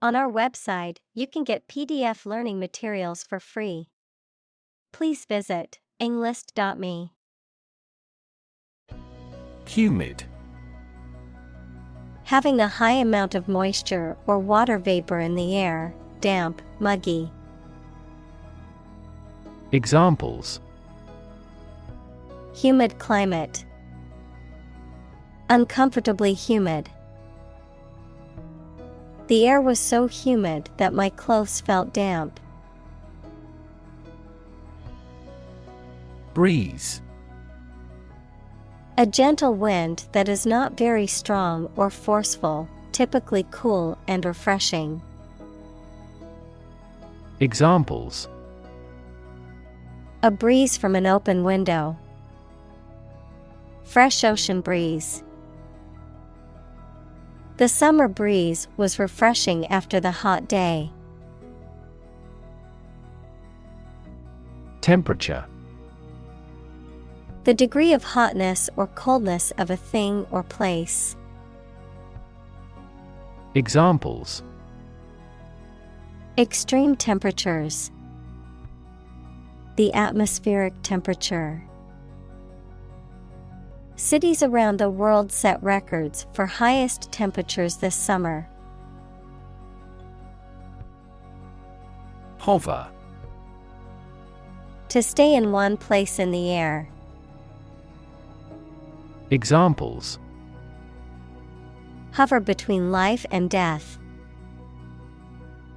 On our website, you can get PDF learning materials for free. Please visit englist.me. Humid. Having a high amount of moisture or water vapor in the air, damp, muggy. Examples: Humid climate. Uncomfortably humid. The air was so humid that my clothes felt damp. Breeze. A gentle wind that is not very strong or forceful, typically cool and refreshing. Examples: A breeze from an open window. Fresh ocean breeze. The summer breeze was refreshing after the hot day. Temperature. The degree of hotness or coldness of a thing or place. Examples: Extreme temperatures. The atmospheric temperature. Cities around the world set records for highest temperatures this summer. Hover. To stay in one place in the air. Examples: Hover between life and death.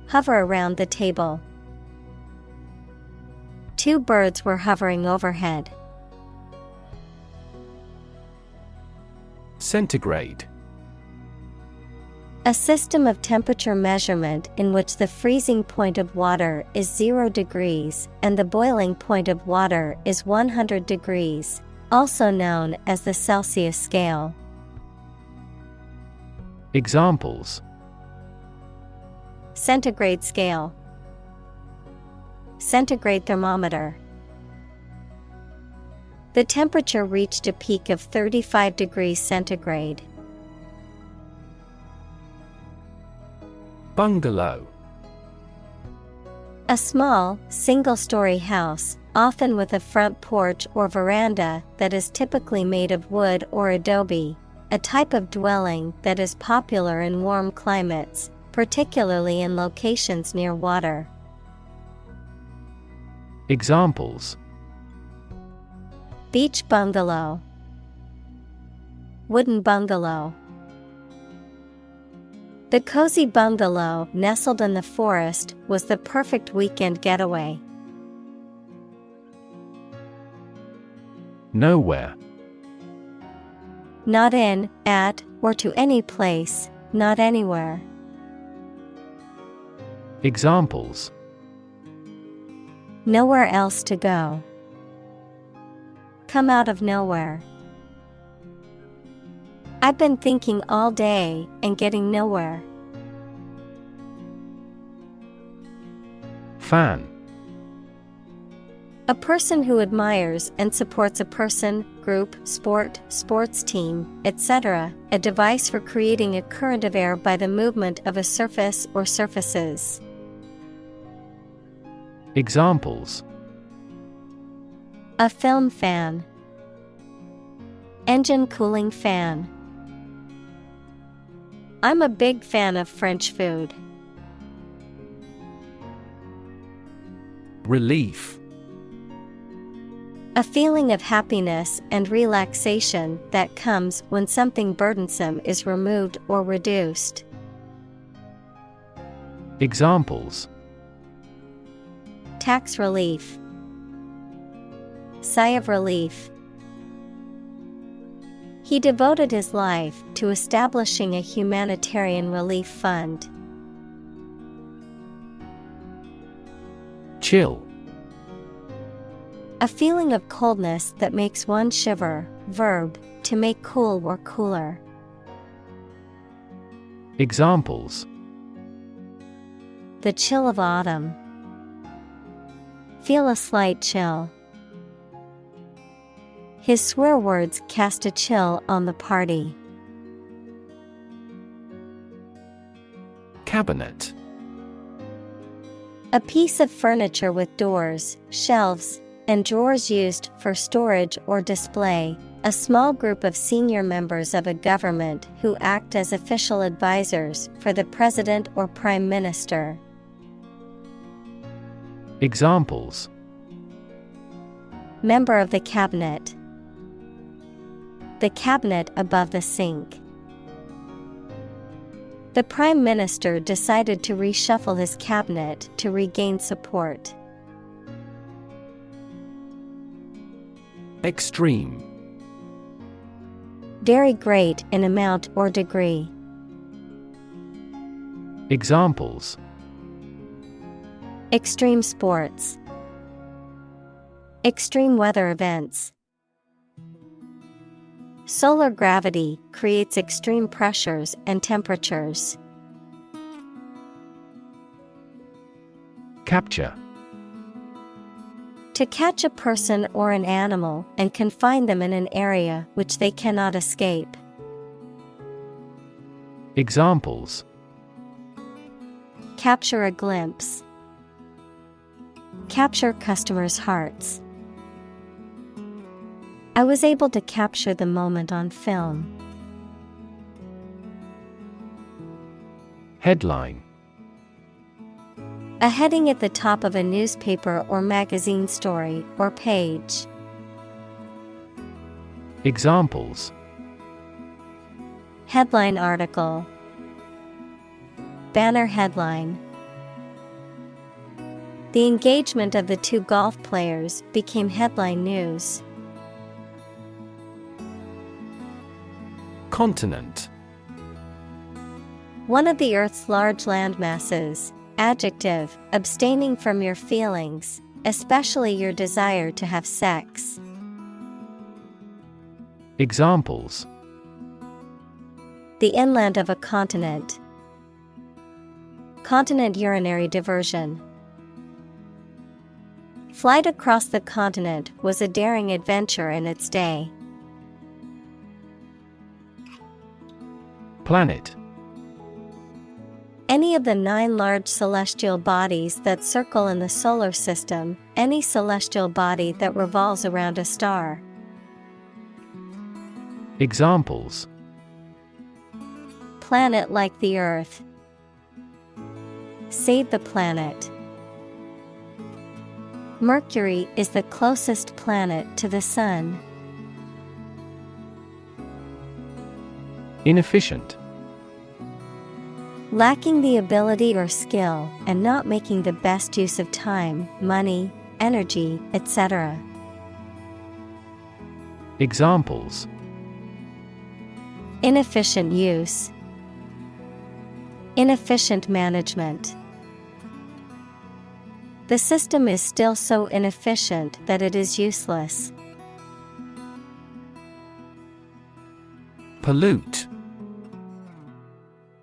Hover around the table. Two birds were hovering overhead. Centigrade. A system of temperature measurement in which the freezing point of water is 0 degrees and the boiling point of water is 100 degrees, also known as the Celsius scale. Examples: Centigrade scale. Centigrade thermometer. The temperature reached a peak of 35 degrees centigrade. Bungalow. A small, single-story house, often with a front porch or veranda that is typically made of wood or adobe, a type of dwelling that is popular in warm climates, particularly in locations near water. Examples: Beach bungalow. Wooden bungalow. The cozy bungalow nestled in the forest was the perfect weekend getaway. Nowhere. Not in, at, or to any place, not anywhere. Examples: Nowhere else to go. Come out of nowhere. I've been thinking all day and getting nowhere. Fan. A person who admires and supports a person, group, sport, sports team, etc., a device for creating a current of air by the movement of a surface or surfaces. Examples: A film fan. Engine cooling fan. I'm a big fan of French food. Relief. A feeling of happiness and relaxation that comes when something burdensome is removed or reduced. Examples: Tax relief. Sigh of relief. He devoted his life to establishing a humanitarian relief fund. Chill. A feeling of coldness that makes one shiver. Verb, to make cool or cooler. Examples: The chill of autumn. Feel a slight chill. His swear words cast a chill on the party. Cabinet. A piece of furniture with doors, shelves, and drawers used for storage or display. A small group of senior members of a government who act as official advisors for the president or prime minister. Examples: Member of the cabinet. The cabinet above the sink. The Prime Minister decided to reshuffle his cabinet to regain support. Extreme. Very great in amount or degree. Examples: Extreme sports. Extreme weather events. Solar gravity creates extreme pressures and temperatures. Capture. To catch a person or an animal and confine them in an area which they cannot escape. Examples: Capture a glimpse. Capture customers' hearts. I was able to capture the moment on film. Headline. A heading at the top of a newspaper or magazine story or page. Examples: Headline article. Banner headline. The engagement of the two golf players became headline news. Continent. One of the Earth's large landmasses. Adjective, abstaining from your feelings, especially your desire to have sex. Examples: The inland of a continent. Continent urinary diversion. Flight across the continent was a daring adventure in its day. Planet. Any of the 9 large celestial bodies that circle in the solar system, any celestial body that revolves around a star. Examples: Planet like the Earth. Save the planet. Mercury is the closest planet to the Sun. Inefficient. Lacking the ability or skill and not making the best use of time, money, energy, etc. Examples: Inefficient use. Inefficient management. The system is still so inefficient that it is useless. Pollute.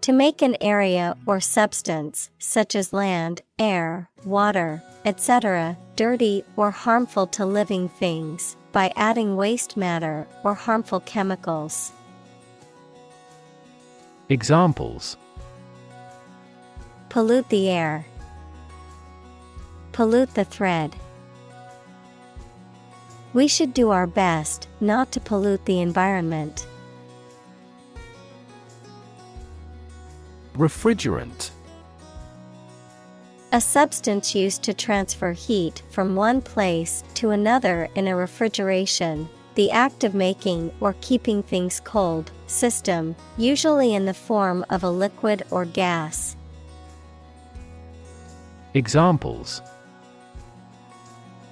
To make an area or substance, such as land, air, water, etc., dirty or harmful to living things, by adding waste matter or harmful chemicals. Examples: Pollute the air. Pollute the thread. We should do our best not to pollute the environment. Refrigerant. A substance used to transfer heat from one place to another in a refrigeration, the act of making or keeping things cold, system, usually in the form of a liquid or gas. Examples: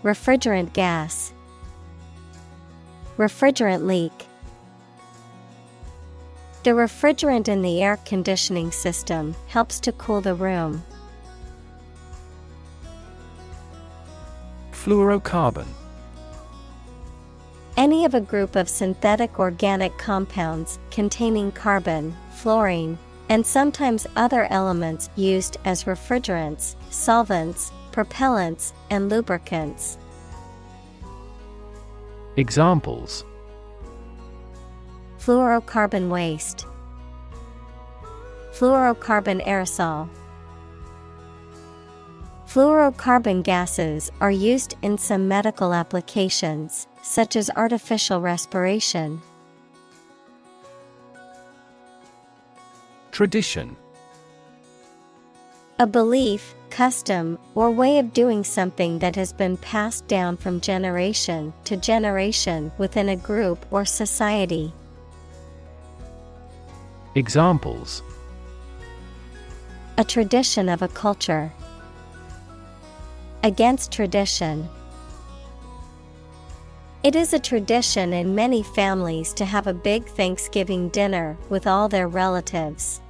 Refrigerant gas. Refrigerant leak. The refrigerant in the air conditioning system helps to cool the room. Fluorocarbon. Any of a group of synthetic organic compounds containing carbon, fluorine, and sometimes other elements used as refrigerants, solvents, propellants, and lubricants. Examples: Fluorocarbon waste. Fluorocarbon aerosol. Fluorocarbon gases are used in some medical applications, such as artificial respiration. Tradition. A belief, custom, or way of doing something that has been passed down from generation to generation within a group or society. Examples: A tradition of a culture. Against tradition. It is a tradition in many families to have a big Thanksgiving dinner with all their relatives.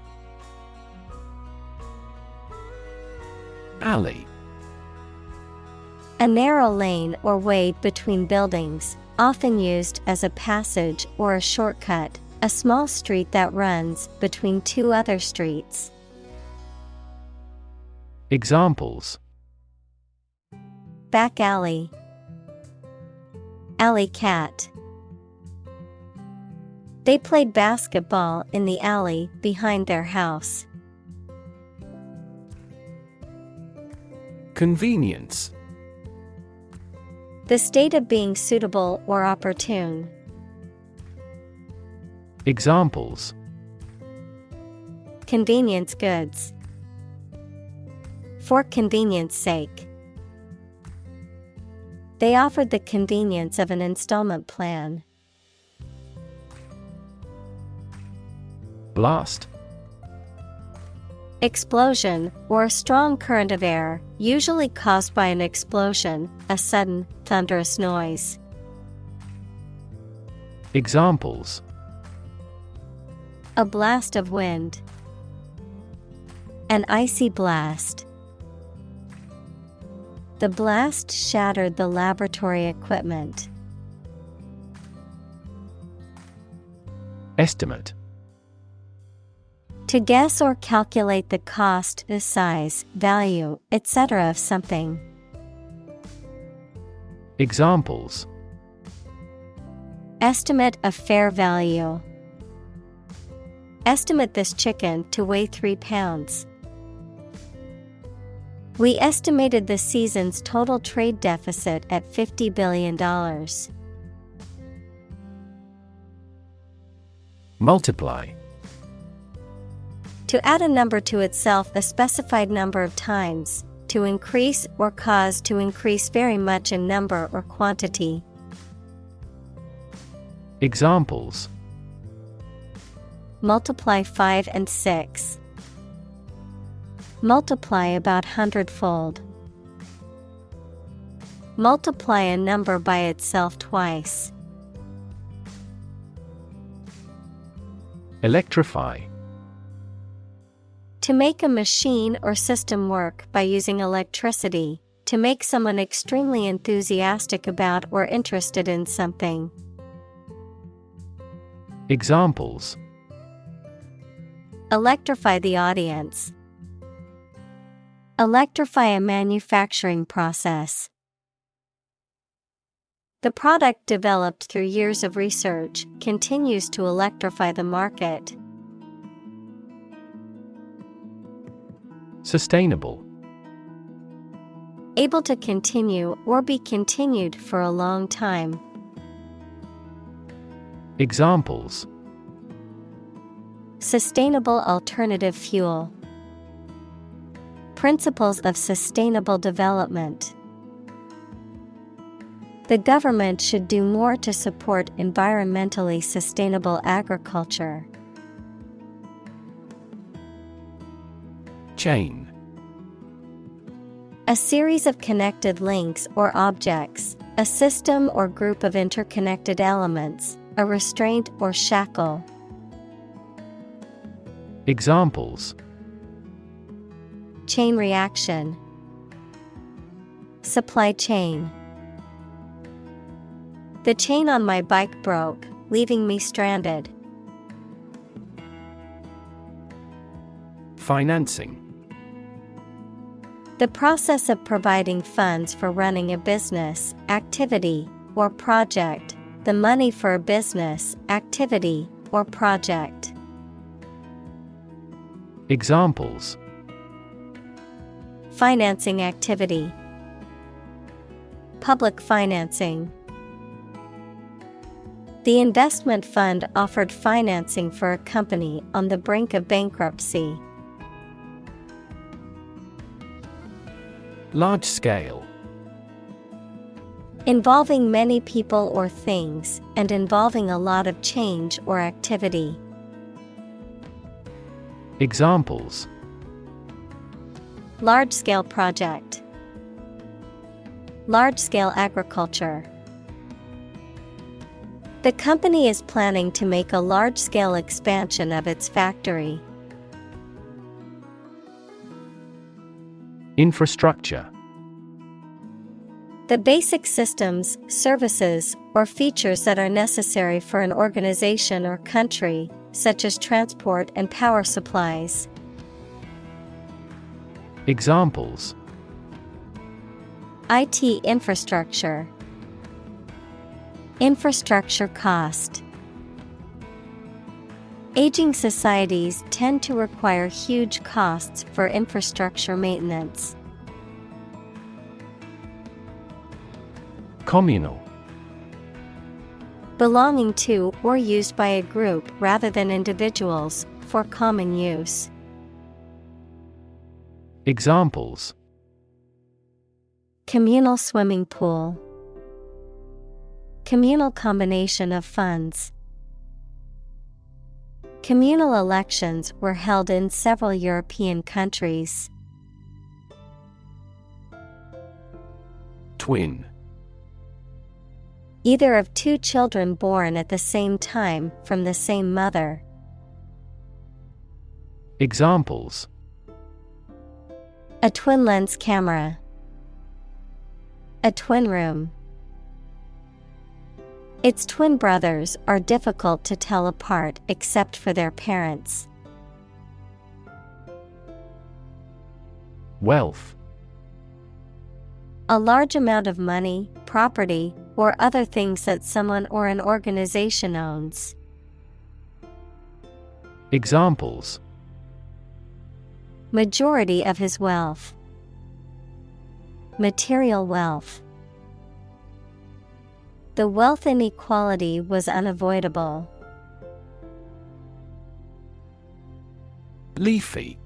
Alley. A narrow lane or way between buildings, often used as a passage or a shortcut, a small street that runs between two other streets. Examples: Back alley. Alley cat. They played basketball in the alley behind their house. Convenience. The state of being suitable or opportune. Examples: Convenience goods. For convenience sake. They offered the convenience of an installment plan. Blast. Explosion, or a strong current of air, usually caused by an explosion, a sudden, thunderous noise. Examples: A blast of wind. An icy blast. The blast shattered the laboratory equipment. Estimate. To guess or calculate the cost, the size, value, etc. of something. Examples: Estimate of fair value. Estimate this chicken to weigh 3 pounds. We estimated the season's total trade deficit at $50 billion. Multiply. To add a number to itself a specified number of times, to increase or cause to increase very much in number or quantity. Examples: Multiply 5 and 6. Multiply about 100-fold. Multiply a number by itself twice. Electrify. To make a machine or system work by using electricity, to make someone extremely enthusiastic about or interested in something. Examples: Electrify the audience. Electrify a manufacturing process. The product developed through years of research continues to electrify the market. Sustainable. Able to continue or be continued for a long time. Examples: Sustainable alternative fuel. Principles of sustainable development. The government should do more to support environmentally sustainable agriculture. Chain. A series of connected links or objects, a system or group of interconnected elements, a restraint or shackle. Examples: Chain reaction. Supply chain. The chain on my bike broke, leaving me stranded. Financing. The process of providing funds for running a business, activity, or project. The money for a business, activity, or project. Examples: Financing activity. Public financing. The investment fund offered financing for a company on the brink of bankruptcy. Large scale. Involving many people or things, and involving a lot of change or activity. Examples: large-scale project, large-scale agriculture. The company is planning to make a large-scale expansion of its factory. Infrastructure. The basic systems, services, or features that are necessary for an organization or country, such as transport and power supplies. Examples: IT infrastructure, infrastructure cost. Aging societies tend to require huge costs for infrastructure maintenance. Communal. Belonging to or used by a group rather than individuals, for common use. Examples: communal swimming pool, communal combination of funds. Communal elections were held in several European countries. Twin. Either of two children born at the same time from the same mother. Examples: a twin lens camera, a twin room. Its twin brothers are difficult to tell apart except for their parents. Wealth. A large amount of money, property, or other things that someone or an organization owns. Examples: majority of his wealth, material wealth. The wealth inequality was unavoidable. Leafy.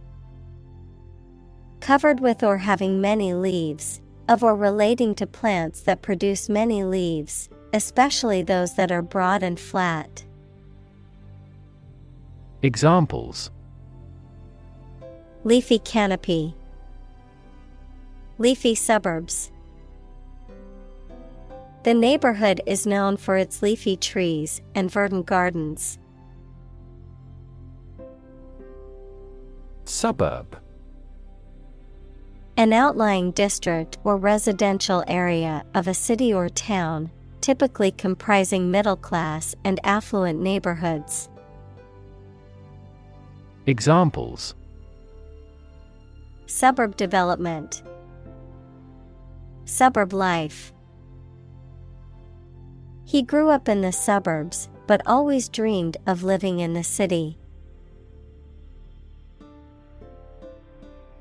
Covered with or having many leaves, of or relating to plants that produce many leaves, especially those that are broad and flat. Examples: leafy canopy, leafy suburbs. The neighborhood is known for its leafy trees and verdant gardens. Suburb. An outlying district or residential area of a city or town, typically comprising middle-class and affluent neighborhoods. Examples: suburb development, suburb life. He grew up in the suburbs, but always dreamed of living in the city.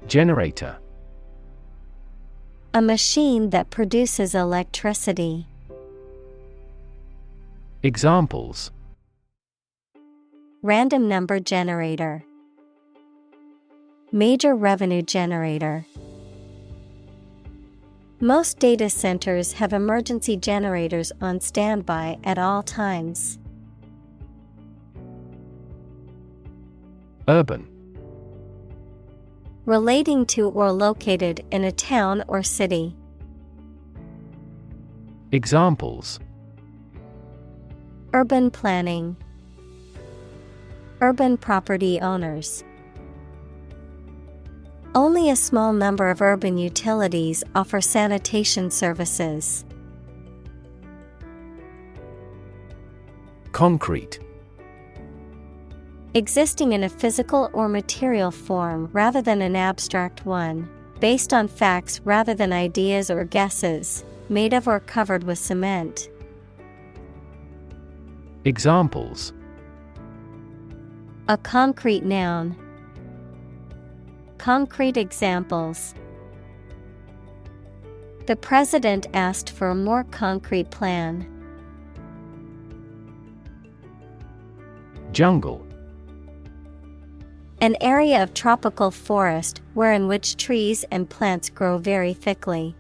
Generator. A machine that produces electricity. Examples: random number generator, major revenue generator. Most data centers have emergency generators on standby at all times. Urban. Relating to or located in a town or city. Examples: urban planning, urban property owners. Only a small number of urban utilities offer sanitation services. Concrete. Existing in a physical or material form rather than an abstract one, based on facts rather than ideas or guesses, made of or covered with cement. Examples: a concrete noun, concrete examples. The president asked for a more concrete plan. Jungle. An area of tropical forest wherein which trees and plants grow very thickly.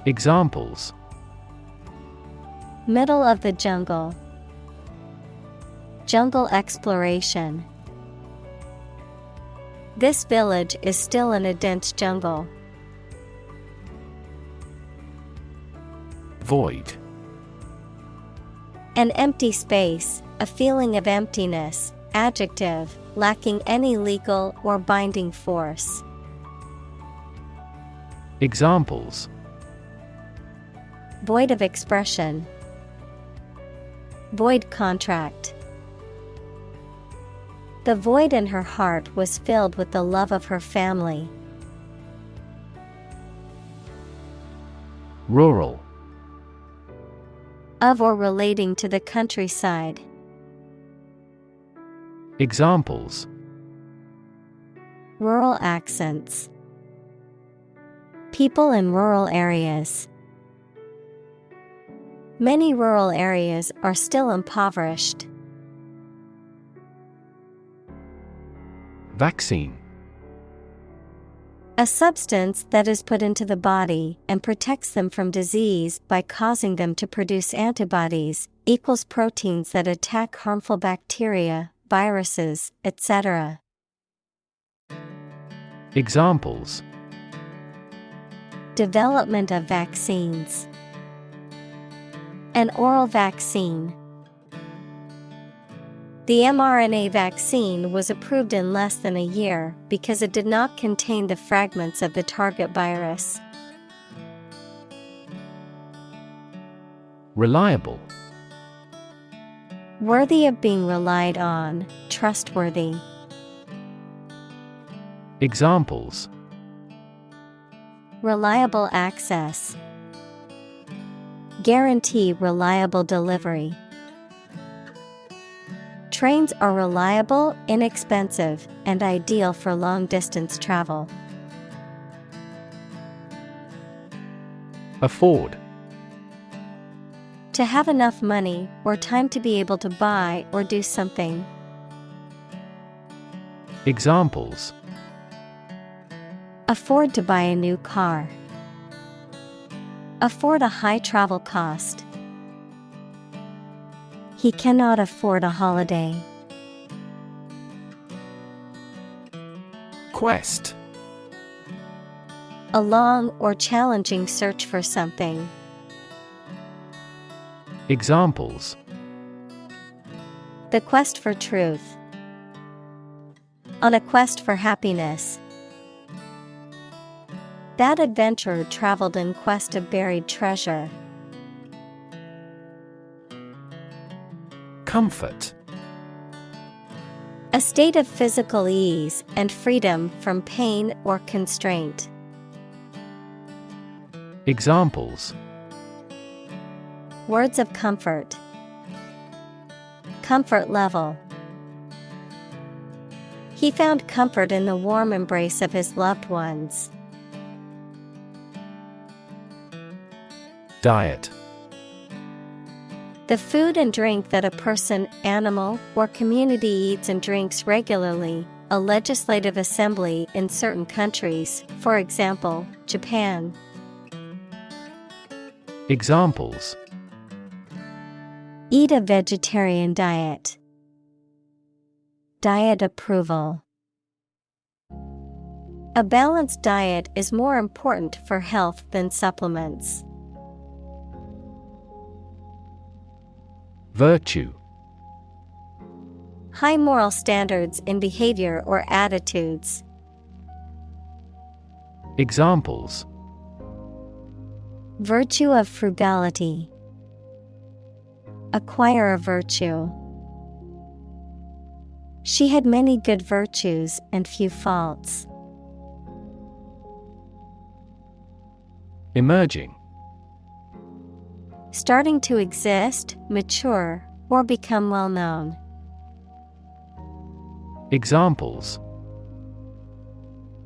Examples: Middle of the jungle. Jungle exploration. This village is still in a dense jungle. Void. An empty space, a feeling of emptiness. Adjective, lacking any legal or binding force. Examples: Void of expression. Void contract. The void in her heart was filled with the love of her family. Rural. Of or relating to the countryside. Examples: Rural accents. People in rural areas. Many rural areas are still impoverished. Vaccine. A substance that is put into the body and protects them from disease by causing them to produce antibodies, equals proteins that attack harmful bacteria, viruses, etc. Examples: Development of vaccines. An oral vaccine. The mRNA vaccine was approved in less than a year because it did not contain the fragments of the target virus. Reliable. Worthy of being relied on, trustworthy. Examples: Reliable access. Guarantee reliable delivery. Trains are reliable, inexpensive, and ideal for long-distance travel. Afford. To have enough money or time to be able to buy or do something. Examples: Afford to buy a new car. Afford a high travel cost. He cannot afford a holiday. Quest. A long or challenging search for something. Examples: The quest for truth. On a quest for happiness. That adventurer traveled in quest of buried treasure. Comfort. A state of physical ease and freedom from pain or constraint. Examples: Words of comfort. Comfort level. He found comfort in the warm embrace of his loved ones. Diet. The food and drink that a person, animal, or community eats and drinks regularly, a legislative assembly in certain countries, for example, Japan. Examples: Eat a vegetarian diet. Diet approval. A balanced diet is more important for health than supplements. Virtue. High moral standards in behavior or attitudes. Examples: Virtue of frugality. Acquire a virtue. She had many good virtues and few faults. Emerging. Starting to exist, mature, or become well known. Examples: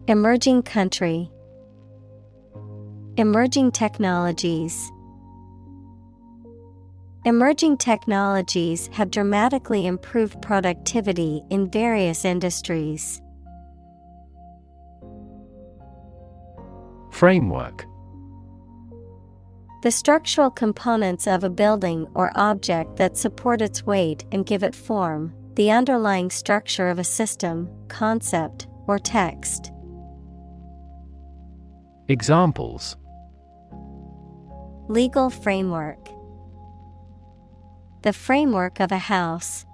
Emerging country. Emerging technologies. Emerging technologies have dramatically improved productivity in various industries. Framework. The structural components of a building or object that support its weight and give it form, the underlying structure of a system, concept, or text. Examples. Legal framework. The framework of a house.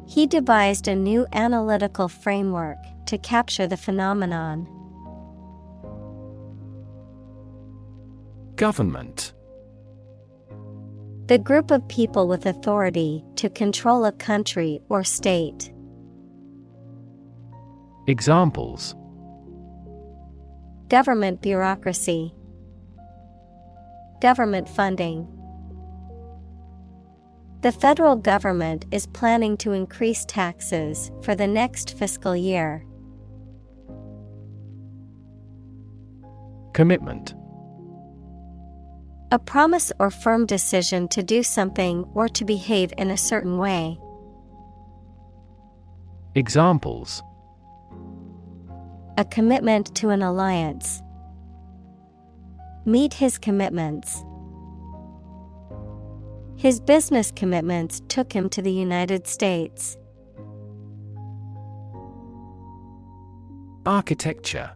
He devised a new analytical framework to capture the phenomenon. Government. The group of people with authority to control a country or state. Examples. Government bureaucracy. Government funding. The federal government is planning to increase taxes for the next fiscal year. Commitment. A promise or firm decision to do something or to behave in a certain way. Examples. A commitment to an alliance. Meet his commitments. His business commitments took him to the United States. Architecture.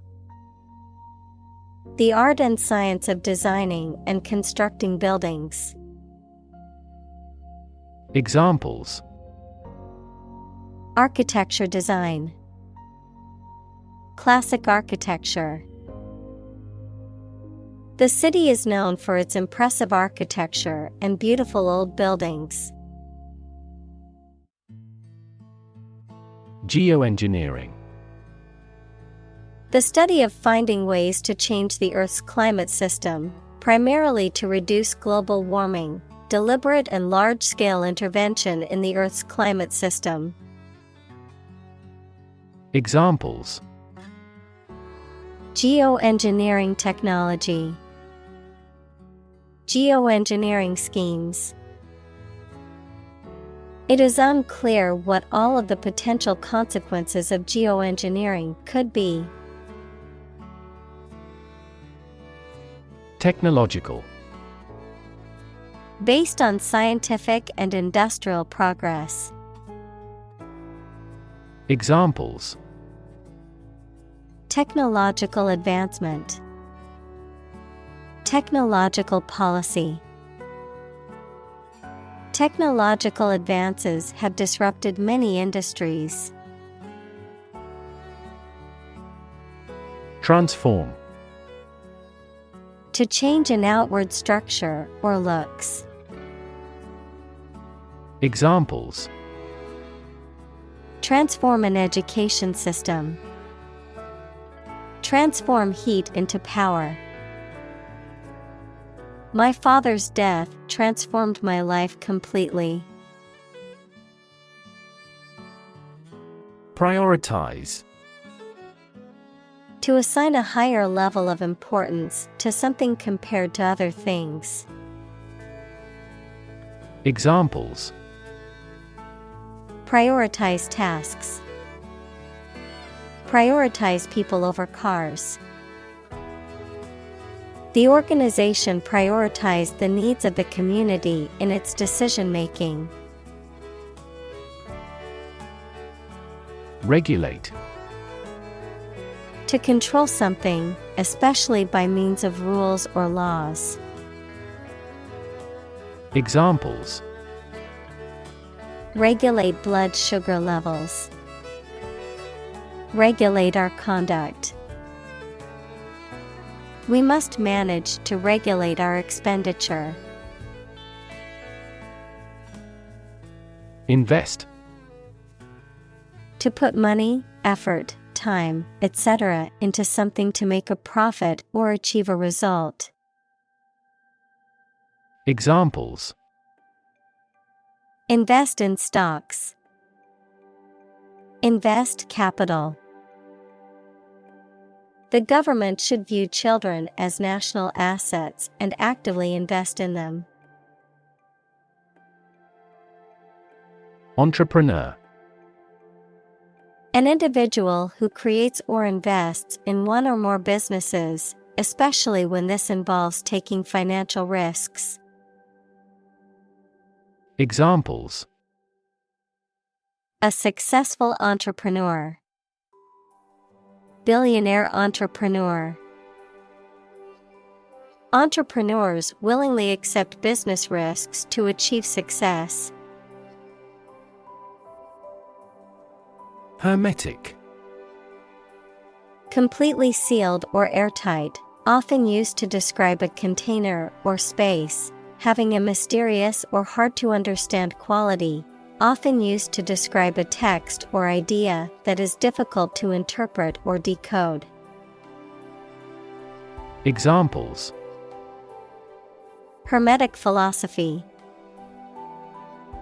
The art and science of designing and constructing buildings. Examples. Architecture design. Classic architecture. The city is known for its impressive architecture and beautiful old buildings. Geoengineering. The study of finding ways to change the Earth's climate system, primarily to reduce global warming, deliberate and large-scale intervention in the Earth's climate system. Examples. Geoengineering technology. Geoengineering schemes. It is unclear what all of the potential consequences of geoengineering could be. Technological. Based on scientific and industrial progress. Examples. Technological advancement. Technological policy. Technological advances have disrupted many industries. Transform. To change an outward structure or looks. Examples. Transform an education system. Transform heat into power. My father's death transformed my life completely. Prioritize. To assign a higher level of importance to something compared to other things. Examples. Prioritize tasks. Prioritize people over cars. The organization prioritized the needs of the community in its decision-making. Regulate. To control something, especially by means of rules or laws. Examples. Regulate blood sugar levels. Regulate our conduct. We must manage to regulate our expenditure. Invest. To put money, effort, time, etc. into something to make a profit or achieve a result. Examples. Invest in stocks. Invest capital. The government should view children as national assets and actively invest in them. Entrepreneur. An individual who creates or invests in one or more businesses, especially when this involves taking financial risks. Examples: A successful entrepreneur. Billionaire entrepreneur. Entrepreneurs willingly accept business risks to achieve success. Hermetic. Completely sealed or airtight, often used to describe a container or space, having a mysterious or hard to understand quality, often used to describe a text or idea that is difficult to interpret or decode. Examples: Hermetic philosophy.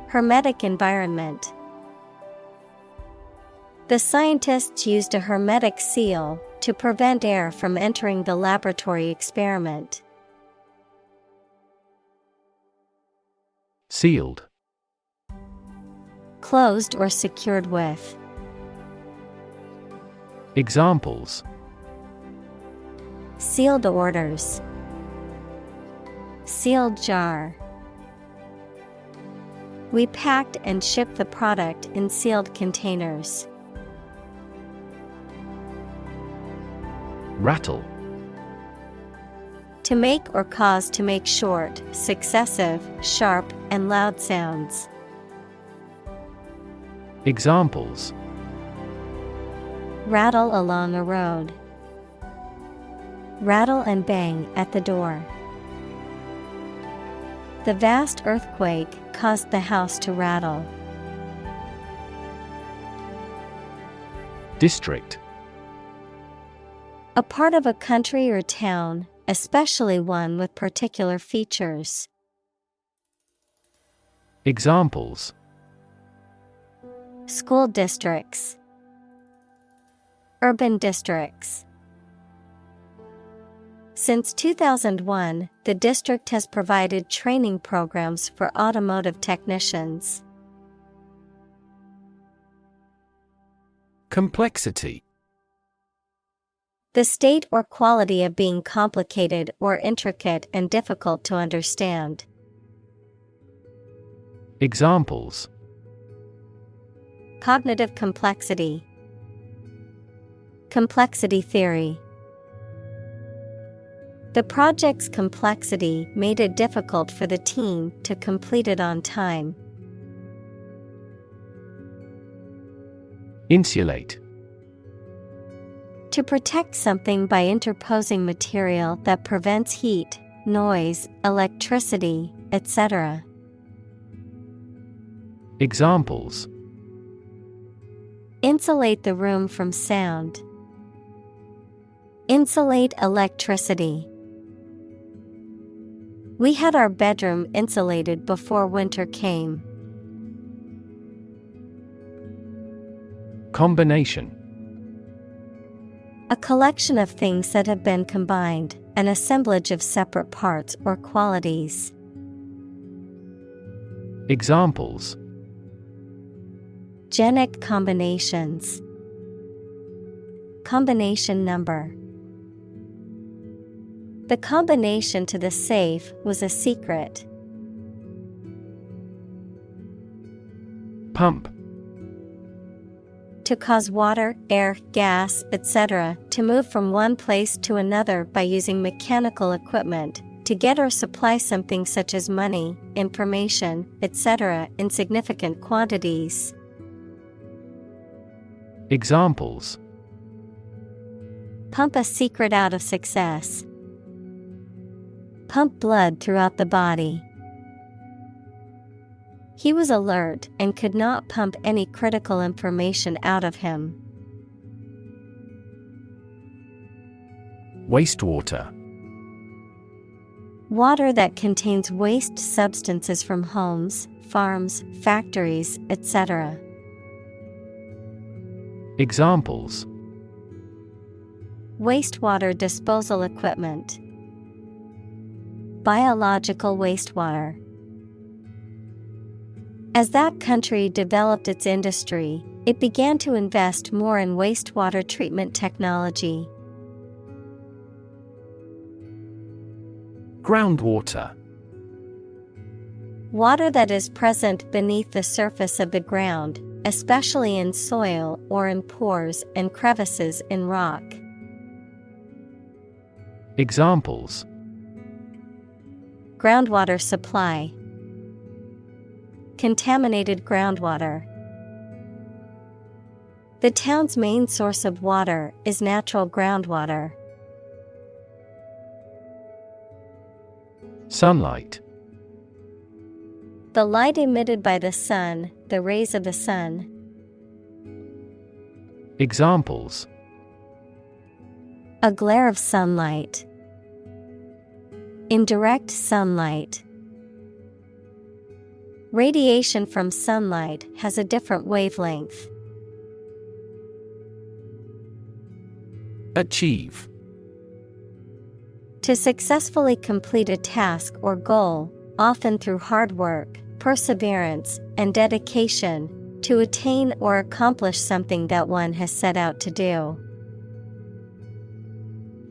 Hermetic environment. The scientists used a hermetic seal to prevent air from entering the laboratory experiment. Sealed. Closed or secured with. Examples: Sealed orders. Sealed jar. We packed and shipped the product in sealed containers. Rattle. To make or cause to make short, successive, sharp, and loud sounds. Examples: Rattle along a road. Rattle and bang at the door. The vast earthquake caused the house to rattle. District. A part of a country or town, especially one with particular features. Examples: School districts. Urban districts. Since 2001, the district has provided training programs for automotive technicians. Complexity. The state or quality of being complicated or intricate and difficult to understand. Examples: Cognitive complexity. Complexity theory. The project's complexity made it difficult for the team to complete it on time. Insulate. To protect something by interposing material that prevents heat, noise, electricity, etc. Examples: Insulate the room from sound. Insulate electricity. We had our bedroom insulated before winter came. Combination. A collection of things that have been combined, an assemblage of separate parts or qualities. Examples: Genic combinations. Combination number. The combination to the safe was a secret. Pump. To cause water, air, gas, etc. to move from one place to another by using mechanical equipment, to get or supply something such as money, information, etc. in significant quantities. Examples: Pump a secret out of success. Pump blood throughout the body. He was alert and could not pump any critical information out of him. Wastewater. Water that contains waste substances from homes, farms, factories, etc. Examples: Wastewater disposal equipment. Biological wastewater. As that country developed its industry, it began to invest more in wastewater treatment technology. Groundwater. Water that is present beneath the surface of the ground, especially in soil or in pores and crevices in rock. Examples: Groundwater supply. Contaminated groundwater. The town's main source of water is natural groundwater. Sunlight. The light emitted by the sun, the rays of the sun. Examples: A glare of sunlight. Indirect sunlight. Radiation from sunlight has a different wavelength. Achieve. To successfully complete a task or goal, often through hard work, perseverance, and dedication, to attain or accomplish something that one has set out to do.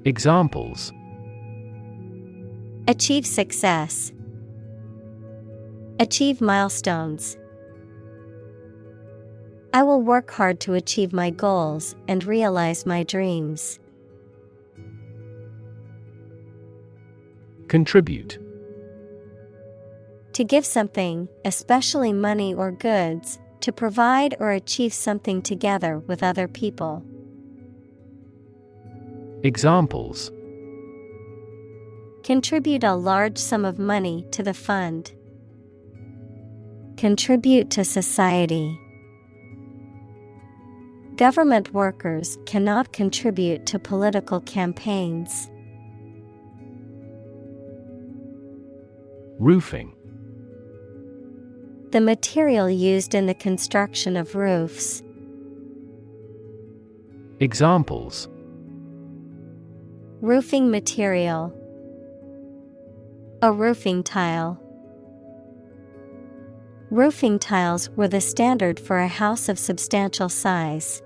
Examples: Achieve success. Achieve milestones. I will work hard to achieve my goals and realize my dreams. Contribute. To give something, especially money or goods, to provide or achieve something together with other people. Examples: Contribute a large sum of money to the fund. Contribute to society. Government workers cannot contribute to political campaigns. Roofing. The material used in the construction of roofs. Examples: Roofing material. A roofing tile. Roofing tiles were the standard for a house of substantial size.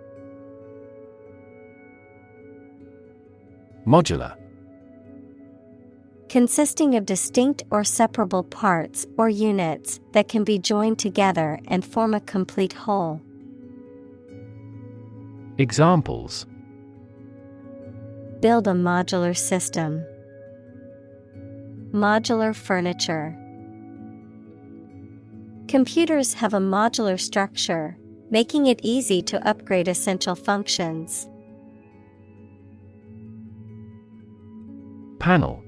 Modular. Consisting of distinct or separable parts or units that can be joined together and form a complete whole. Examples: Build a modular system. Modular furniture. Computers have a modular structure, making it easy to upgrade essential functions. Panel.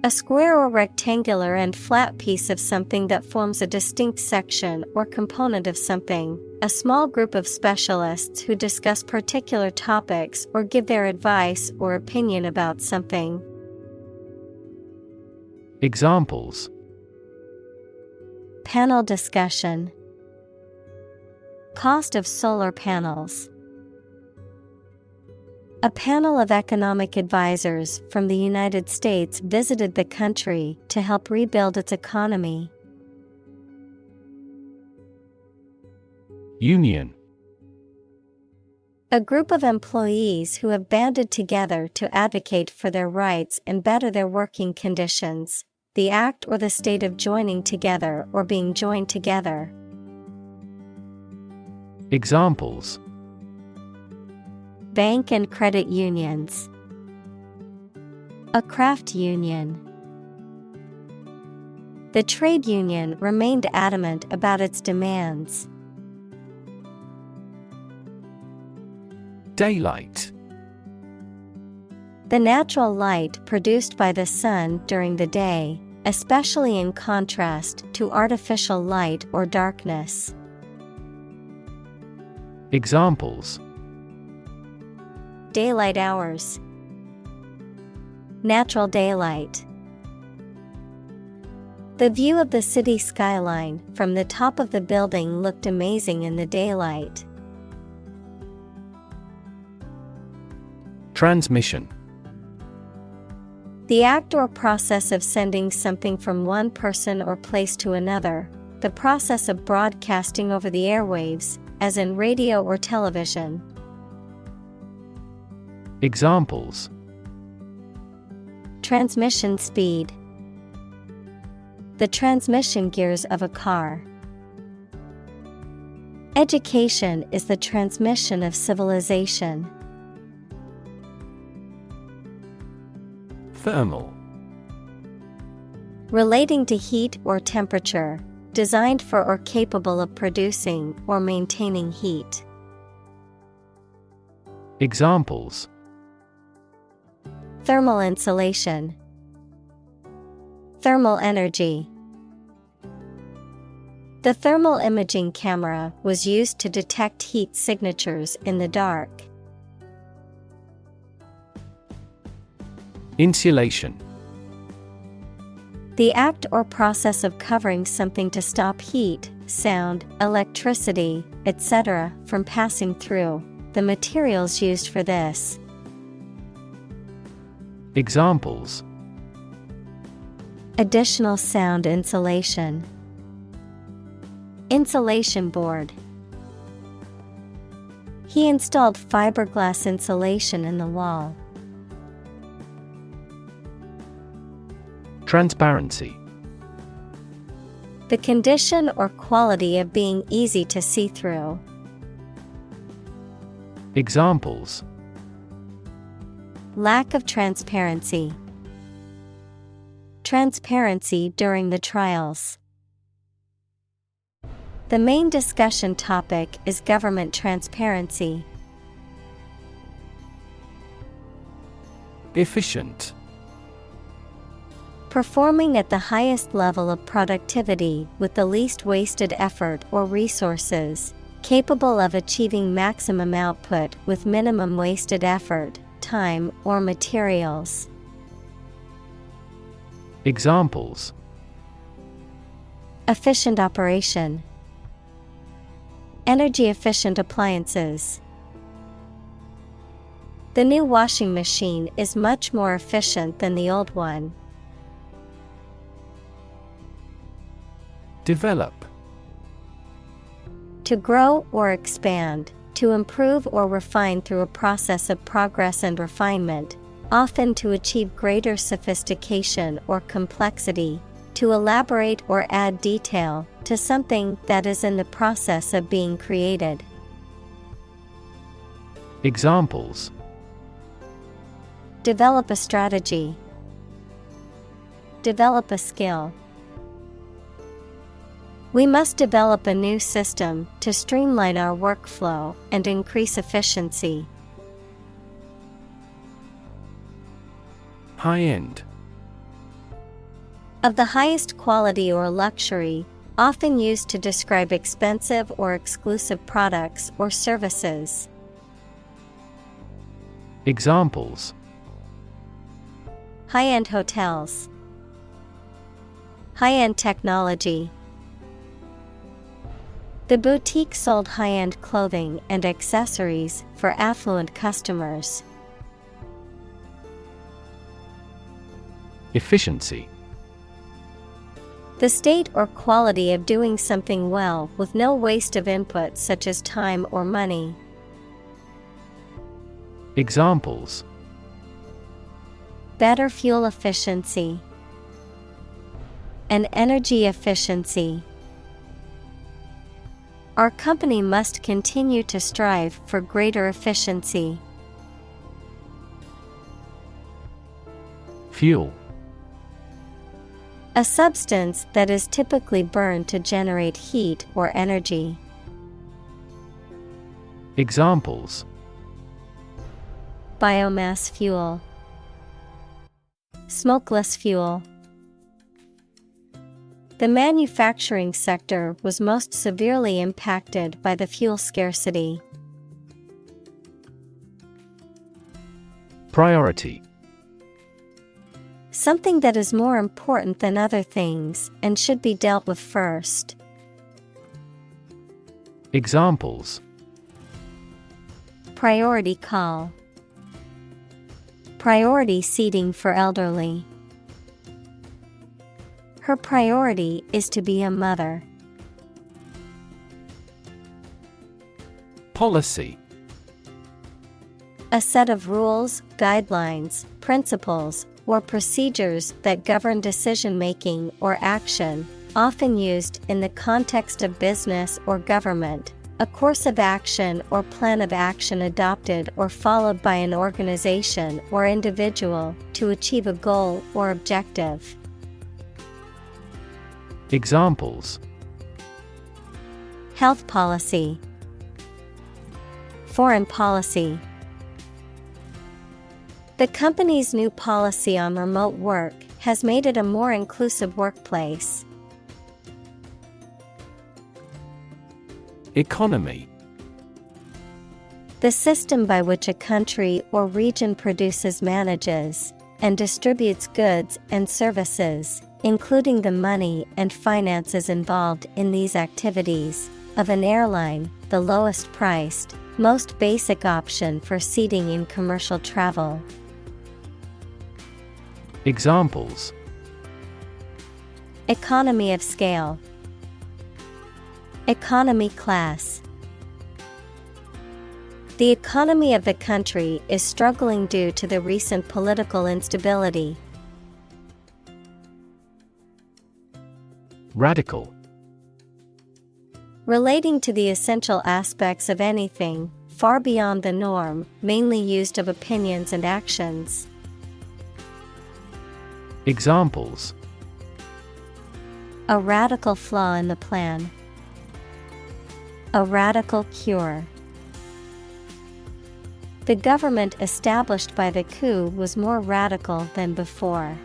A square or rectangular and flat piece of something that forms a distinct section or component of something, a small group of specialists who discuss particular topics or give their advice or opinion about something. Examples: Panel discussion. Cost of solar panels. A panel of economic advisors from the United States visited the country to help rebuild its economy. Union. A group of employees who have banded together to advocate for their rights and better their working conditions. The act or the state of joining together or being joined together. Examples: Bank and credit unions. A craft union. The trade union remained adamant about its demands. Daylight. The natural light produced by the sun during the day, especially in contrast to artificial light or darkness. Examples: Daylight hours. Natural daylight. The view of the city skyline from the top of the building looked amazing in the daylight. Transmission. The act or process of sending something from one person or place to another, the process of broadcasting over the airwaves, as in radio or television. Examples: transmission speed, the transmission gears of a car. Education is the transmission of civilization. Thermal. Relating to heat or temperature, designed for or capable of producing or maintaining heat. Examples: thermal insulation, thermal energy. The thermal imaging camera was used to detect heat signatures in the dark. Insulation. The act or process of covering something to stop heat, sound, electricity, etc. from passing through. The materials used for this. Examples: additional sound insulation, insulation board. He installed fiberglass insulation in the wall. Transparency. The condition or quality of being easy to see through. Examples: lack of transparency, transparency during the trials. The main discussion topic is government transparency. Efficient. Performing at the highest level of productivity with the least wasted effort or resources, capable of achieving maximum output with minimum wasted effort, time, or materials. Examples: efficient operation, energy efficient appliances. The new washing machine is much more efficient than the old one. Develop. To grow or expand, to improve or refine through a process of progress and refinement, often to achieve greater sophistication or complexity, to elaborate or add detail to something that is in the process of being created. Examples: develop a strategy, develop a skill. We must develop a new system to streamline our workflow and increase efficiency. High-end. Of the highest quality or luxury, often used to describe expensive or exclusive products or services. Examples: high-end hotels, high-end technology. The boutique sold high-end clothing and accessories for affluent customers. Efficiency. The state or quality of doing something well with no waste of input such as time or money. Examples: better fuel efficiency, and energy efficiency. Our company must continue to strive for greater efficiency. Fuel. A substance that is typically burned to generate heat or energy. Examples: biomass fuel, smokeless fuel. The manufacturing sector was most severely impacted by the fuel scarcity. Priority. Something that is more important than other things and should be dealt with first. Examples: priority call, Priority seating for elderly. Her priority is to be a mother. Policy. A set of rules, guidelines, principles, or procedures that govern decision-making or action, often used in the context of business or government. A course of action or plan of action adopted or followed by an organization or individual to achieve a goal or objective. Examples: Health policy, foreign policy. The company's new policy on remote work has made it a more inclusive workplace. Economy. The system by which a country or region produces, manages, and distributes goods and services, including the money and finances involved in these activities, of an airline, the lowest priced, most basic option for seating in commercial travel. Examples: Economy of scale, economy class. The economy of the country is struggling due to the recent political instability. Radical. Relating to the essential aspects of anything, far beyond the norm, mainly used of opinions and actions. Examples: A radical flaw in the plan. A radical cure. The government established by the coup was more radical than before.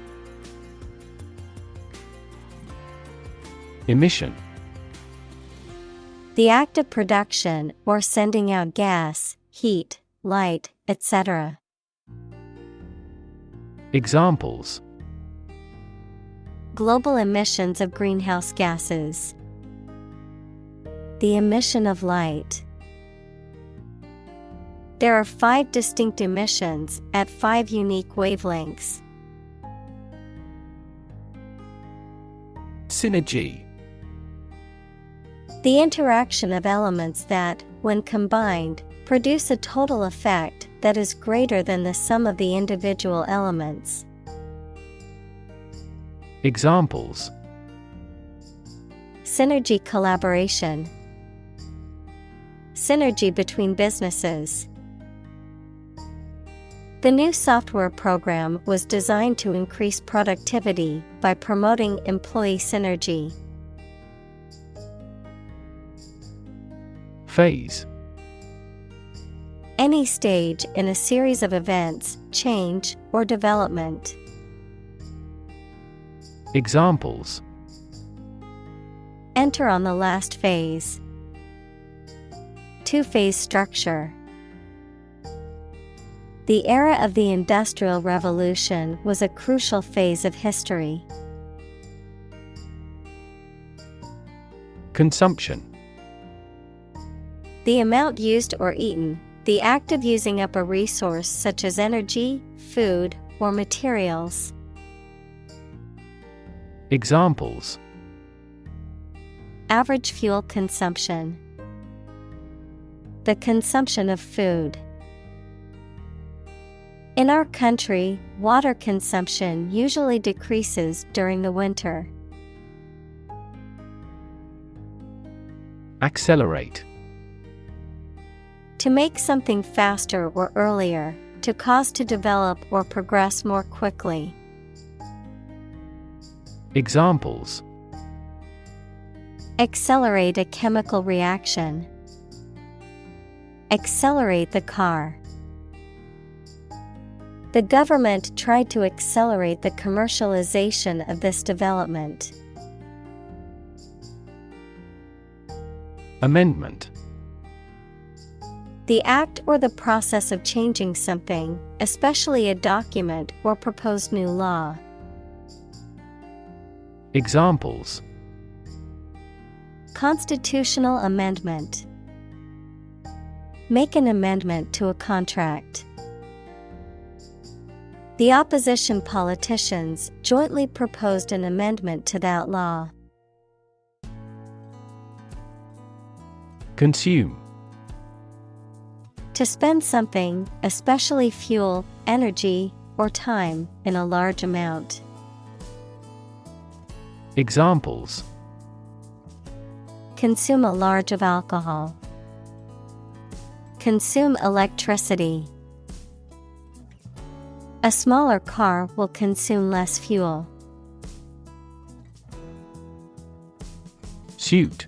Emission. The act of production or sending out gas, heat, light, etc. Examples: Global emissions of greenhouse gases. The emission of light. There are 5 distinct emissions at 5 unique wavelengths. Synergy. The interaction of elements that, when combined, produce a total effect that is greater than the sum of the individual elements. Examples: Synergy collaboration. Synergy between businesses. The new software program was designed to increase productivity by promoting employee synergy. Phase. Any stage in a series of events, change, or development. Examples: Enter on the last phase. 2-phase structure. The era of the Industrial Revolution was a crucial phase of history. Consumption. The amount used or eaten, the act of using up a resource such as energy, food, or materials. Examples: Average fuel consumption. The consumption of food. In our country, water consumption usually decreases during the winter. Accelerate. To make something faster or earlier, to cause to develop or progress more quickly. Examples: Accelerate a chemical reaction. Accelerate the car. The government tried to accelerate the commercialization of this development. Amendment. The act or the process of changing something, especially a document or proposed new law. Examples: Constitutional amendment. Make an amendment to a contract. The opposition politicians jointly proposed an amendment to that law. Consume. To spend something, especially fuel, energy, or time, in a large amount. Examples: Consume a large of alcohol. Consume electricity. A smaller car will consume less fuel. Suit.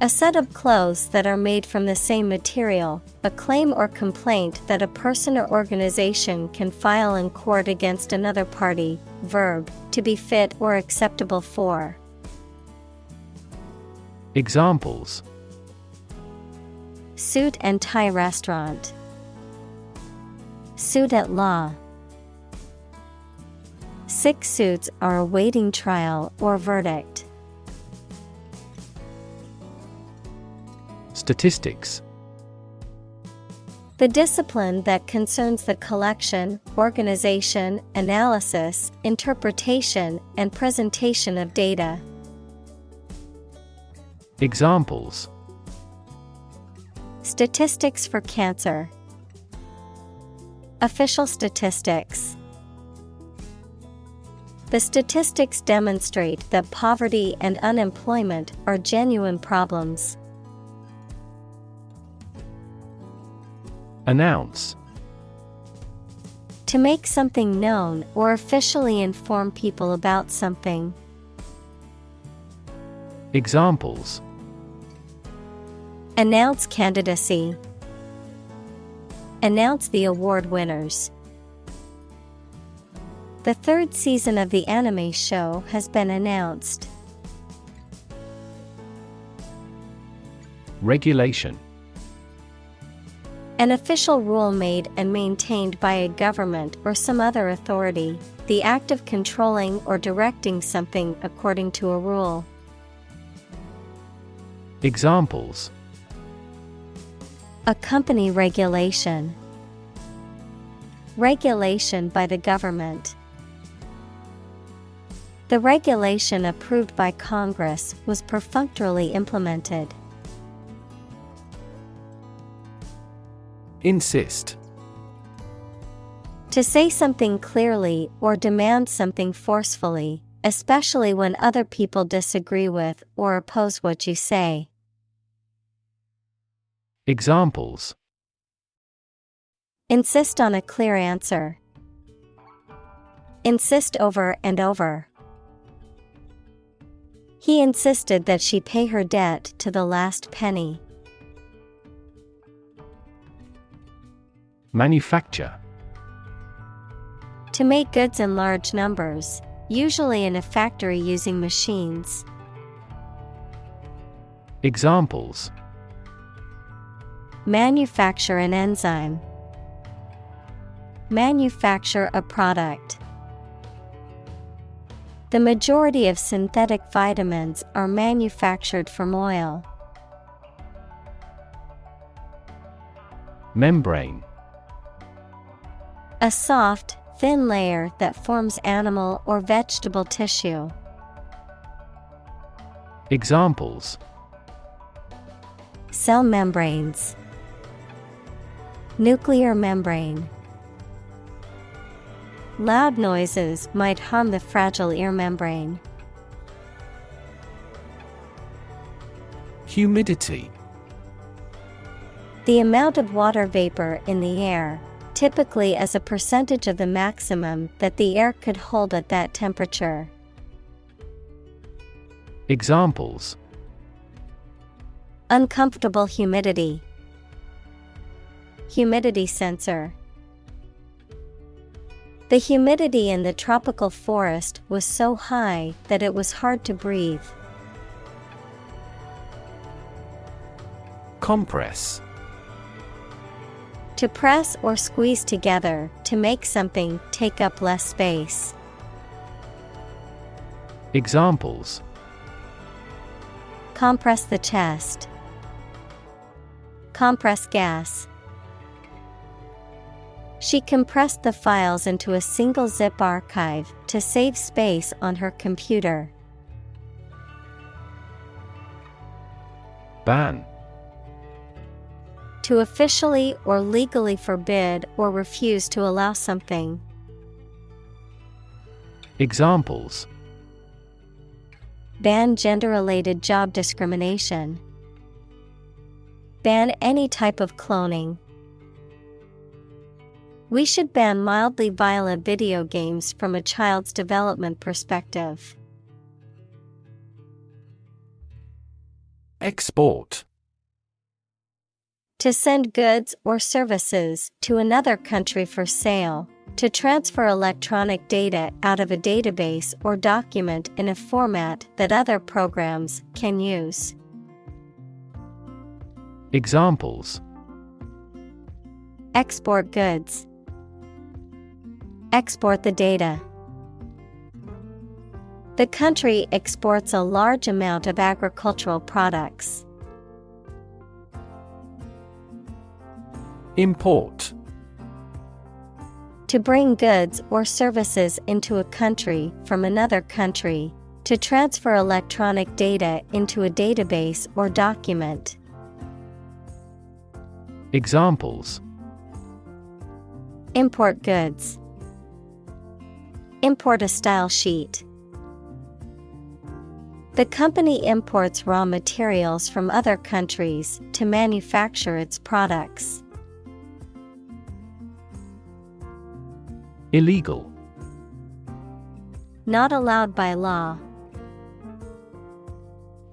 A set of clothes that are made from the same material, a claim or complaint that a person or organization can file in court against another party. Verb, to be fit or acceptable for. Examples: Suit and tie restaurant. Suit at law. 6 suits are awaiting trial or verdict. Statistics. The discipline that concerns the collection, organization, analysis, interpretation, and presentation of data. Examples: Statistics for cancer. Official statistics. The statistics demonstrate that poverty and unemployment are genuine problems. Announce. To make something known or officially inform people about something. Examples: Announce candidacy. Announce the award winners. The 3rd season of the anime show has been announced. Regulation. An official rule made and maintained by a government or some other authority, the act of controlling or directing something according to a rule. Examples: A company regulation. Regulation by the government. The regulation approved by Congress was perfunctorily implemented. Insist. To say something clearly or demand something forcefully, especially when other people disagree with or oppose what you say. Examples: Insist on a clear answer. Insist over and over. He insisted that she pay her debt to the last penny. Manufacture. To make goods in large numbers, usually in a factory using machines. Examples: Manufacture an enzyme. Manufacture a product. The majority of synthetic vitamins are manufactured from oil. Membrane. A soft, thin layer that forms animal or vegetable tissue. Examples: Cell membranes. Nuclear membrane. Loud noises might harm the fragile ear membrane. Humidity. The amount of water vapor in the air, typically as a percentage of the maximum that the air could hold at that temperature. Examples: Uncomfortable humidity. Humidity sensor. The humidity in the tropical forest was so high that it was hard to breathe. Compress. To press or squeeze together to make something take up less space. Examples: Compress the chest. Compress gas. She compressed the files into a single zip archive to save space on her computer. Ban. To officially or legally forbid or refuse to allow something. Examples: Ban gender-related job discrimination. Ban any type of cloning. We should ban mildly violent video games from a child's development perspective. Export. To send goods or services to another country for sale. To transfer electronic data out of a database or document in a format that other programs can use. Examples: Export goods. Export the data. The country exports a large amount of agricultural products. Import. To bring goods or services into a country from another country. To transfer electronic data into a database or document. Examples: Import goods. Import a style sheet. The company imports raw materials from other countries to manufacture its products. Illegal. Not allowed by law.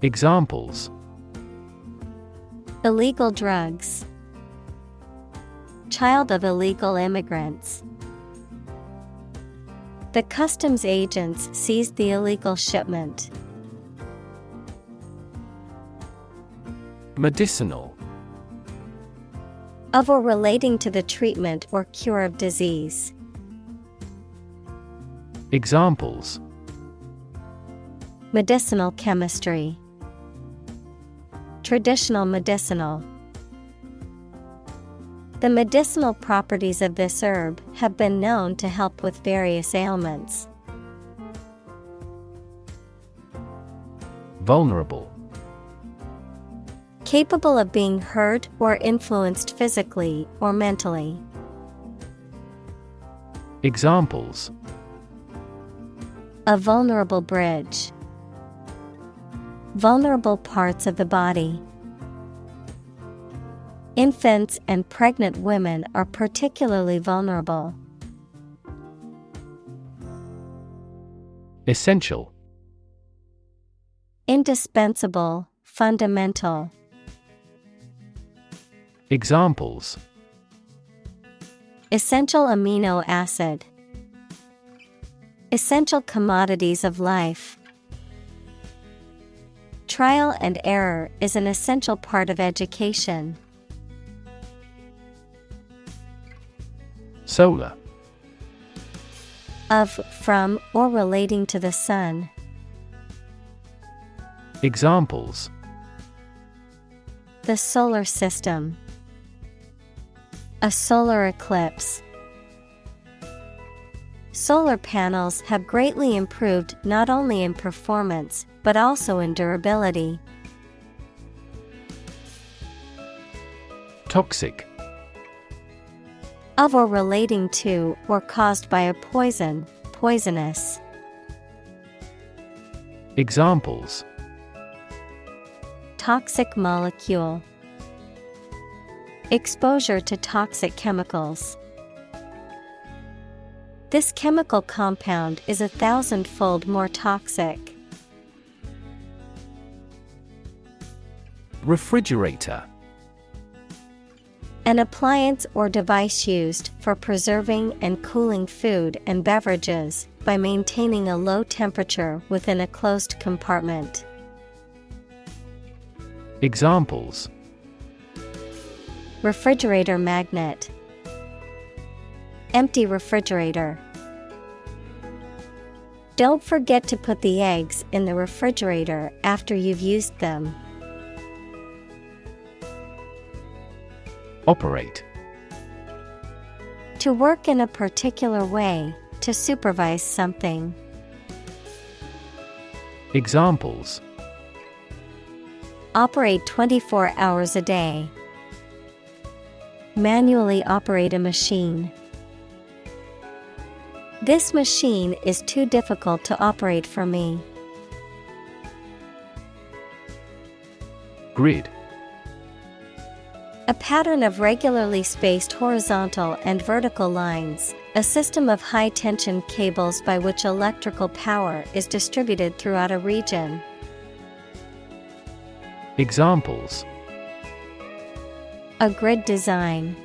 Examples: Illegal drugs. Child of illegal immigrants. The customs agents seized the illegal shipment. Medicinal. Of or relating to the treatment or cure of disease. Examples: Medicinal chemistry. Traditional medicinal. The medicinal properties of this herb have been known to help with various ailments. Vulnerable. Capable of being hurt or influenced physically or mentally. Examples: A vulnerable bridge. Vulnerable parts of the body. Infants and pregnant women are particularly vulnerable. Essential. Indispensable, fundamental. Examples: Essential amino acid. Essential commodities of life. Trial and error is an essential part of education. Solar. Of, from, or relating to the sun. Examples: The solar system. A solar eclipse. Solar panels have greatly improved not only in performance, but also in durability. Toxic. Of or relating to or caused by a poison, poisonous. Examples: Toxic molecule. Exposure to toxic chemicals. This chemical compound is 1,000-fold more toxic. Refrigerator. An appliance or device used for preserving and cooling food and beverages by maintaining a low temperature within a closed compartment. Examples: Refrigerator magnet. Empty refrigerator. Don't forget to put the eggs in the refrigerator after you've used them. Operate. To work in a particular way, to supervise something. Examples: Operate 24 hours a day. Manually operate a machine. This machine is too difficult to operate for me. Grid. A pattern of regularly spaced horizontal and vertical lines, a system of high-tension cables by which electrical power is distributed throughout a region. Examples: A grid design.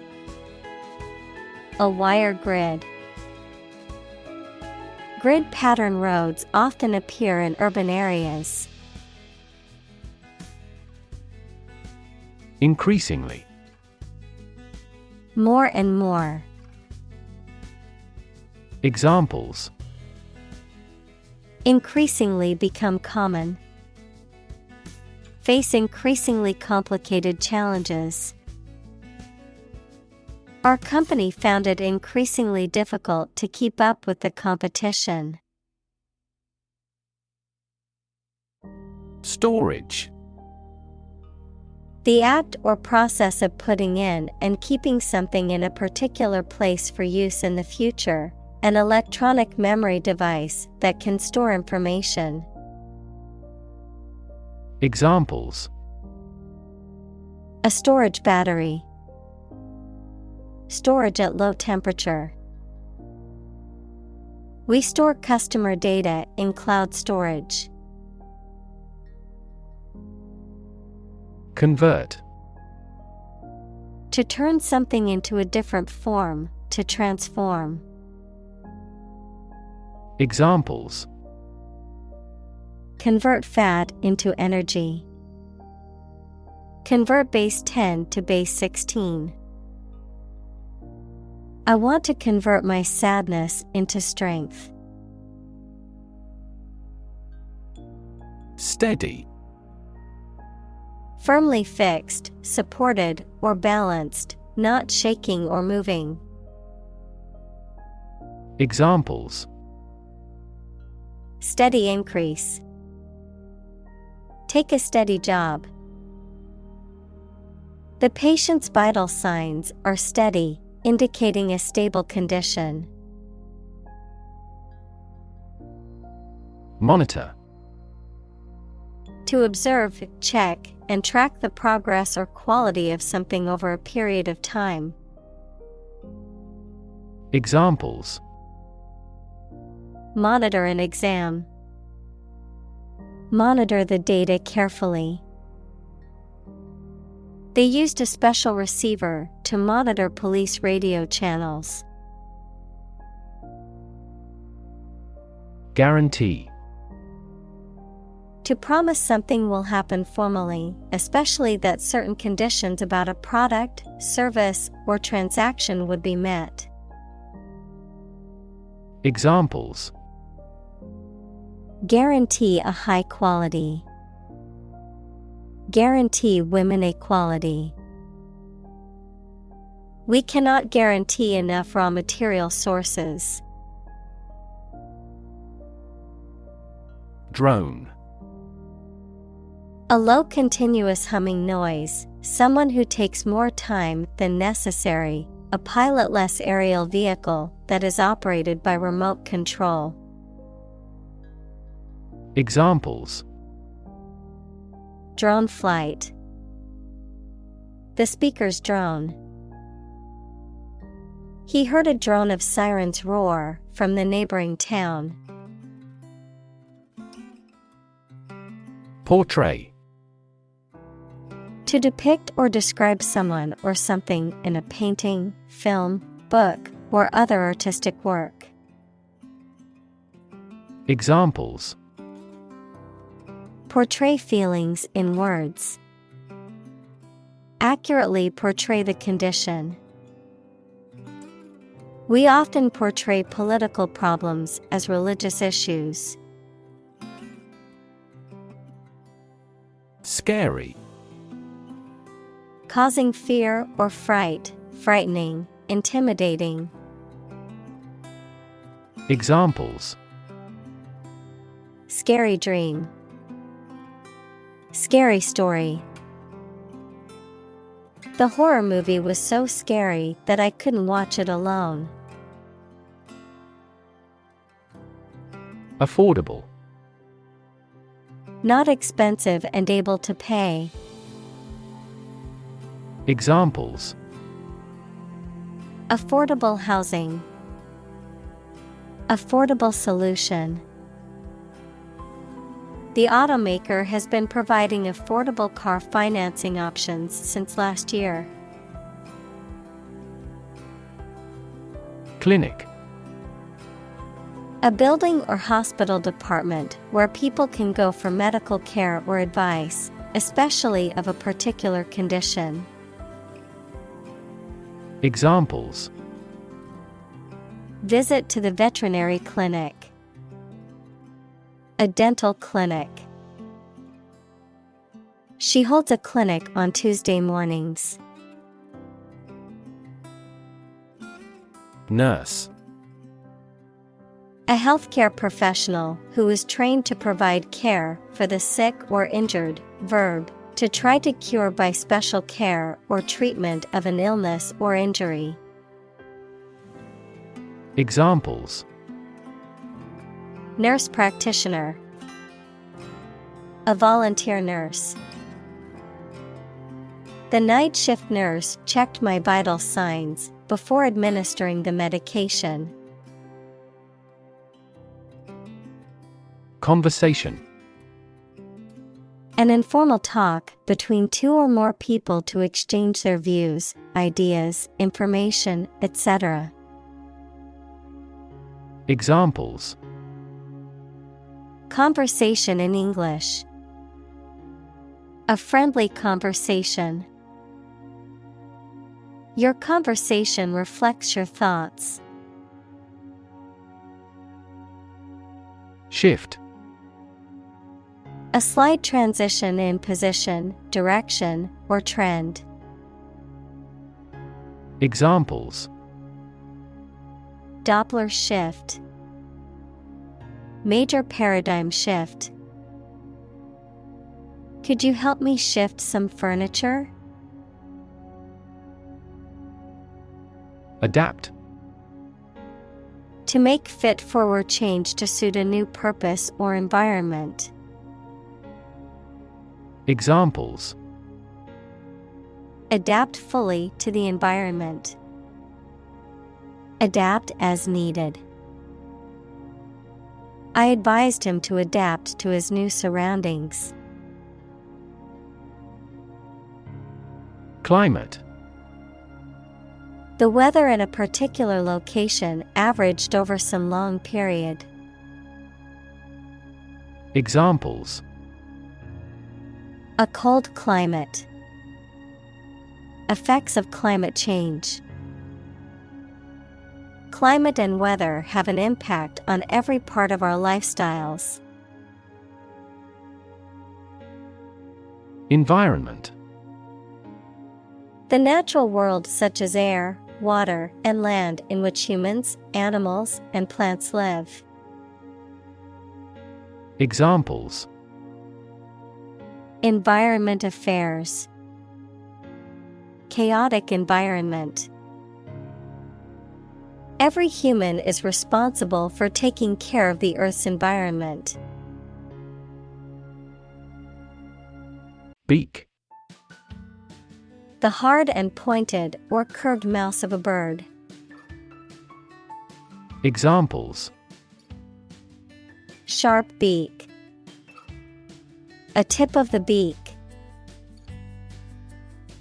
A wire grid. Grid pattern roads often appear in urban areas. Increasingly. More and more. Examples: Increasingly become common. Face increasingly complicated challenges. Our company found it increasingly difficult to keep up with the competition. Storage. The act or process of putting in and keeping something in a particular place for use in the future, an electronic memory device that can store information. Examples: A storage battery. Storage at low temperature. We store customer data in cloud storage. Convert. To turn something into a different form, to transform. Examples: Convert fat into energy. Convert base 10 to base 16. I want to convert my sadness into strength. Steady. Firmly fixed, supported, or balanced, not shaking or moving. Examples: Steady increase. Take a steady job. The patient's vital signs are steady, indicating a stable condition. Monitor. To observe, check, and track the progress or quality of something over a period of time. Examples: Monitor an exam. Monitor the data carefully. They used a special receiver to monitor police radio channels. Guarantee. To promise something will happen formally, especially that certain conditions about a product, service, or transaction would be met. Examples: Guarantee a high quality. Guarantee women equality. We cannot guarantee enough raw material sources. Drone. A low continuous humming noise, someone who takes more time than necessary, a pilotless aerial vehicle that is operated by remote control. Examples: Drone flight. The speaker's drone. He heard a drone of sirens roar from the neighboring town. Portray. To depict or describe someone or something in a painting, film, book, or other artistic work. Examples: Portray feelings in words. Accurately portray the condition. We often portray political problems as religious issues. Scary. Causing fear or fright, frightening, intimidating. Examples. Scary dream. Scary story. The horror movie was so scary that I couldn't watch it alone. Affordable. Not expensive and able to pay. Examples. Affordable housing. Affordable solution. The automaker has been providing affordable car financing options since last year. Clinic. A building or hospital department where people can go for medical care or advice, especially of a particular condition. Examples. Visit to the veterinary clinic. A dental clinic. She holds a clinic on Tuesday mornings. Nurse. A healthcare professional who is trained to provide care for the sick or injured. Verb, to try to cure by special care or treatment of an illness or injury. Examples. Nurse practitioner. A volunteer nurse. The night shift nurse checked my vital signs before administering the medication. Conversation. An informal talk between two or more people to exchange their views, ideas, information, etc. Examples. Conversation in English. A friendly conversation. Your conversation reflects your thoughts. Shift. A slight transition in position, direction, or trend. Examples. Doppler shift. Major paradigm shift. Could you help me shift some furniture? Adapt. To make fit forward change to suit a new purpose or environment. Examples. Adapt fully to the environment. Adapt as needed. I advised him to adapt to his new surroundings. Climate. The weather in a particular location averaged over some long period. Examples. A cold climate. Effects of climate change. Climate and weather have an impact on every part of our lifestyles. Environment. The natural world such as air, water, and land in which humans, animals, and plants live. Examples. Environment affairs. Chaotic environment. Every human is responsible for taking care of the Earth's environment. Beak. The hard and pointed or curved mouth of a bird. Examples. Sharp beak. A tip of the beak.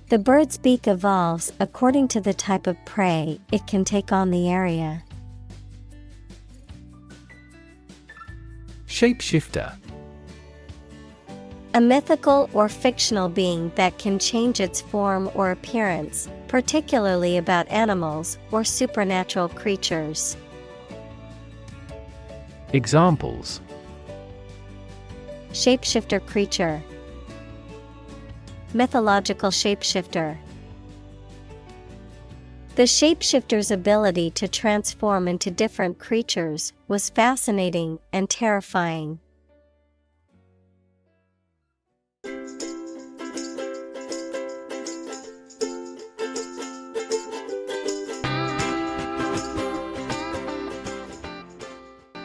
The bird's beak evolves according to the type of prey it can take on the area. Shapeshifter. A mythical or fictional being that can change its form or appearance, particularly about animals or supernatural creatures. Examples. Shapeshifter creature. Mythological shapeshifter. The shapeshifter's ability to transform into different creatures was fascinating and terrifying.